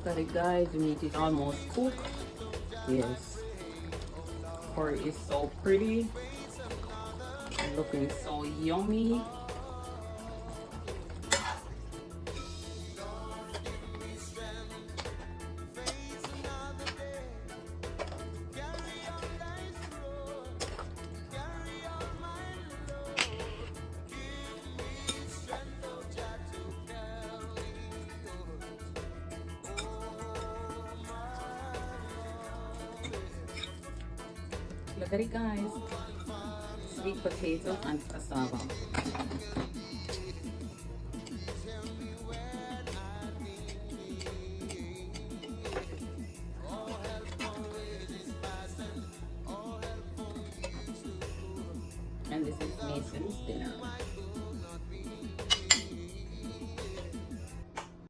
Look at it, guys. The meat is almost cooked. Yes. Curry is so pretty. Looking so yummy. Look at it, guys. Sweet potato and cassava.